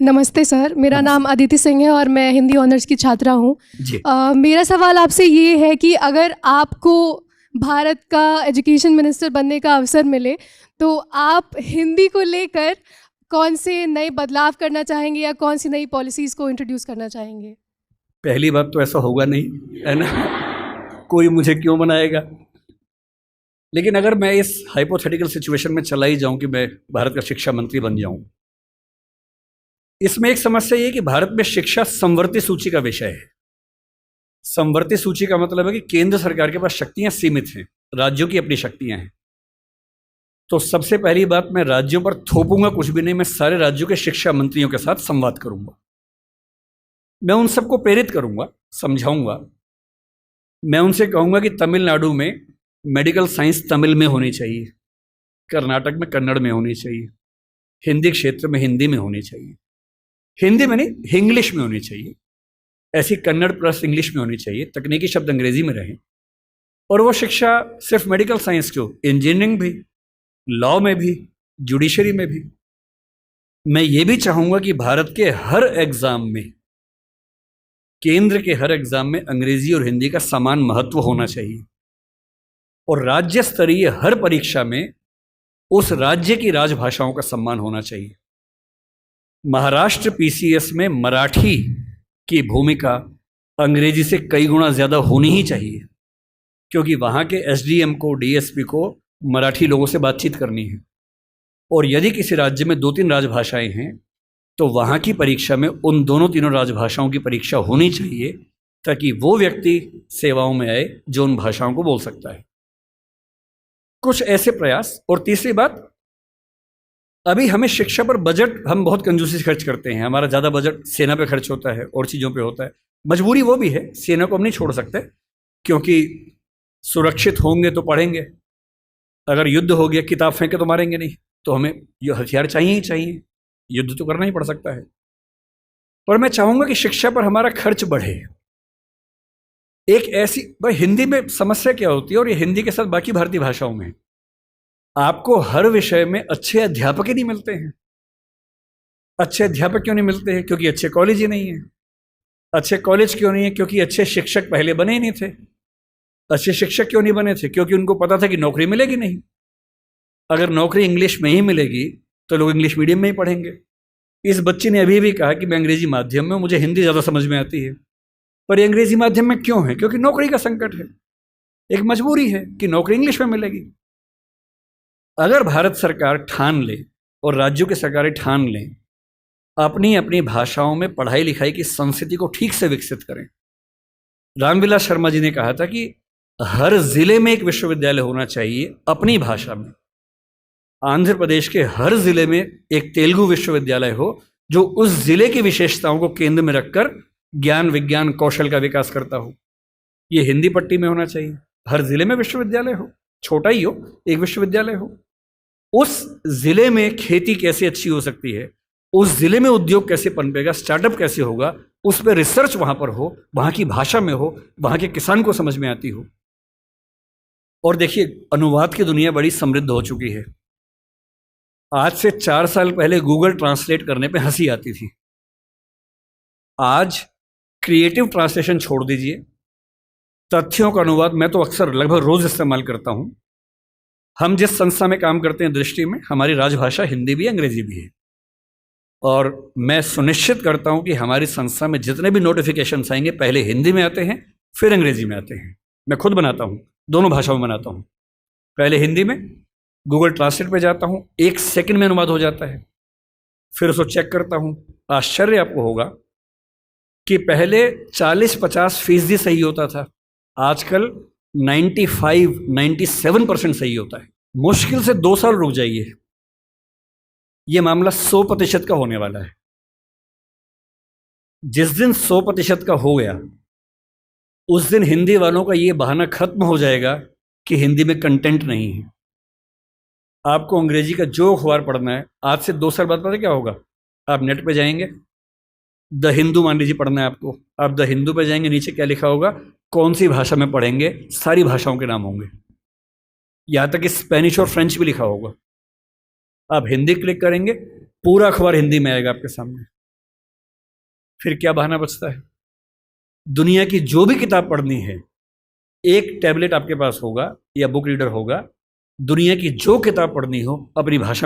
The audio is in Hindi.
नमस्ते सर, मेरा नाम अदिति सिंह है और मैं हिंदी ऑनर्स की छात्रा हूँ। जी। मेरा सवाल आपसे ये है कि अगर आपको भारत का एजुकेशन मिनिस्टर बनने का अवसर मिले तो आप हिंदी को लेकर कौन से नए बदलाव करना चाहेंगे या कौन सी नई पॉलिसीज़ को इंट्रोड्यूस करना चाहेंगे? पहली बात तो ऐसा होगा नहीं, है ना। कोई मुझे क्यों बनाएगा। लेकिन अगर मैं इस हाइपोथेटिकल सिचुएशन में चला ही जाऊं कि मैं भारत का शिक्षा मंत्री बन जाऊं, इसमें एक समस्या ये है कि भारत में शिक्षा समवर्ती सूची का विषय है। समवर्ती सूची का मतलब है कि केंद्र सरकार के पास शक्तियां सीमित हैं, राज्यों की अपनी शक्तियां हैं। तो सबसे पहली बात, मैं राज्यों पर थोपूंगा कुछ भी नहीं, मैं सारे राज्यों के शिक्षा मंत्रियों के साथ संवाद करूंगा। मैं उन सबको प्रेरित करूंगा, समझाऊंगा। मैं उनसे कहूंगा कि तमिलनाडु में मेडिकल साइंस तमिल में होनी चाहिए, कर्नाटक में कन्नड़ में होनी चाहिए, हिंदी क्षेत्र में हिंदी में होनी चाहिए, हिंदी में नहीं इंग्लिश में होनी चाहिए, ऐसी कन्नड़ प्लस इंग्लिश में होनी चाहिए, तकनीकी शब्द अंग्रेजी में रहें। और वो शिक्षा सिर्फ मेडिकल साइंस क्यों, इंजीनियरिंग भी, लॉ में भी, जुडिशरी में भी। मैं ये भी चाहूंगा कि भारत के हर एग्जाम में, केंद्र के हर एग्जाम में अंग्रेजी और हिंदी का समान महत्व होना चाहिए। और राज्य स्तरीय हर परीक्षा में उस राज्य की राजभाषाओं का सम्मान होना चाहिए। महाराष्ट्र पीसीएस में मराठी की भूमिका अंग्रेजी से कई गुना ज़्यादा होनी ही चाहिए, क्योंकि वहाँ के एसडीएम को, डीएसपी को मराठी लोगों से बातचीत करनी है। और यदि किसी राज्य में 2-3 राजभाषाएं हैं तो वहाँ की परीक्षा में उन दोनों तीनों राजभाषाओं की परीक्षा होनी चाहिए, ताकि वो व्यक्ति सेवाओं में आए जो उन भाषाओं को बोल सकता है। कुछ ऐसे प्रयास। और तीसरी बात, अभी हमें शिक्षा पर बजट हम बहुत कंजूसी से खर्च करते हैं। हमारा ज़्यादा बजट सेना पे खर्च होता है और चीज़ों पे होता है। मजबूरी वो भी है, सेना को हम नहीं छोड़ सकते, क्योंकि सुरक्षित होंगे तो पढ़ेंगे, अगर युद्ध हो गया किताब फेंके तो मारेंगे नहीं, तो हमें ये हथियार चाहिए ही चाहिए, युद्ध तो करना ही पड़ सकता है। पर मैं चाहूँगा कि शिक्षा पर हमारा खर्च बढ़े। एक ऐसी भाई, हिंदी में समस्या क्या होती है, और ये हिंदी के साथ बाकी भारतीय भाषाओं में, आपको हर विषय में अच्छे अध्यापक ही नहीं मिलते हैं। अच्छे अध्यापक क्यों नहीं मिलते हैं? क्योंकि अच्छे कॉलेज ही नहीं है। अच्छे कॉलेज क्यों नहीं है? क्योंकि अच्छे शिक्षक पहले बने ही नहीं थे। अच्छे शिक्षक क्यों नहीं बने थे? क्योंकि उनको पता था कि नौकरी मिलेगी नहीं। अगर नौकरी इंग्लिश में ही मिलेगी तो लोग इंग्लिश मीडियम में ही पढ़ेंगे। इस बच्ची ने अभी भी कहा कि मैं अंग्रेजी माध्यम में, मुझे हिंदी ज़्यादा समझ में आती है। पर ये अंग्रेजी माध्यम में क्यों है? क्योंकि नौकरी का संकट है, एक मजबूरी है कि नौकरी इंग्लिश में मिलेगी। अगर भारत सरकार ठान ले और राज्यों की सरकारें ठान लें, अपनी अपनी भाषाओं में पढ़ाई लिखाई की संस्कृति को ठीक से विकसित करें। रामविलास शर्मा जी ने कहा था कि हर जिले में एक विश्वविद्यालय होना चाहिए अपनी भाषा में। आंध्र प्रदेश के हर जिले में एक तेलुगु विश्वविद्यालय हो, जो उस जिले की विशेषताओं को केंद्र में रखकर ज्ञान विज्ञान कौशल का विकास करता हो। ये हिंदी पट्टी में होना चाहिए, हर जिले में विश्वविद्यालय हो, छोटा ही हो, एक विश्वविद्यालय हो। उस जिले में खेती कैसे अच्छी हो सकती है, उस जिले में उद्योग कैसे पनपेगा, स्टार्टअप कैसे होगा, उस पर रिसर्च वहां पर हो, वहां की भाषा में हो, वहां के किसान को समझ में आती हो। और देखिए, अनुवाद की दुनिया बड़ी समृद्ध हो चुकी है। आज से 4 साल पहले गूगल ट्रांसलेट करने पे हंसी आती थी। आज क्रिएटिव ट्रांसलेशन छोड़ दीजिए, तथ्यों का अनुवाद मैं तो अक्सर लगभग रोज इस्तेमाल करता हूं। हम जिस संस्था में काम करते हैं दृष्टि में, हमारी राजभाषा हिंदी भी है, अंग्रेजी भी है। और मैं सुनिश्चित करता हूं कि हमारी संस्था में जितने भी नोटिफिकेशंस आएंगे पहले हिंदी में आते हैं, फिर अंग्रेजी में आते हैं। मैं खुद बनाता हूं, दोनों भाषाओं में बनाता हूं। पहले हिंदी में, गूगल ट्रांसलेट पे जाता हूं, 1 सेकंड में अनुवाद हो जाता है। फिर उसको चेक करता हूं। आश्चर्य आपको होगा कि पहले 40-50% सही होता था, आजकल 95-97% सही होता है। मुश्किल से 2 साल रुक जाइए, यह मामला 100% का होने वाला है। जिस दिन 100% का हो गया, उस दिन हिंदी वालों का यह बहाना खत्म हो जाएगा कि हिंदी में कंटेंट नहीं है। आपको अंग्रेजी का जो अखबार पढ़ना है, आज से 2 साल बाद पता क्या होगा? आप नेट पे जाएंगे, द हिंदू मान लीजिए पढ़ना है आपको, आप द हिंदू पे जाएंगे, नीचे क्या लिखा होगा, कौन सी भाषा में पढ़ेंगे, सारी भाषाओं के नाम होंगे, यहाँ तक कि स्पेनिश और फ्रेंच भी लिखा होगा। आप हिंदी क्लिक करेंगे, पूरा अखबार हिंदी में आएगा आपके सामने। फिर क्या बहाना बचता है? दुनिया की जो भी किताब पढ़नी है, एक टैबलेट आपके पास होगा या बुक रीडर होगा, दुनिया की जो किताब पढ़नी हो अपनी भाषा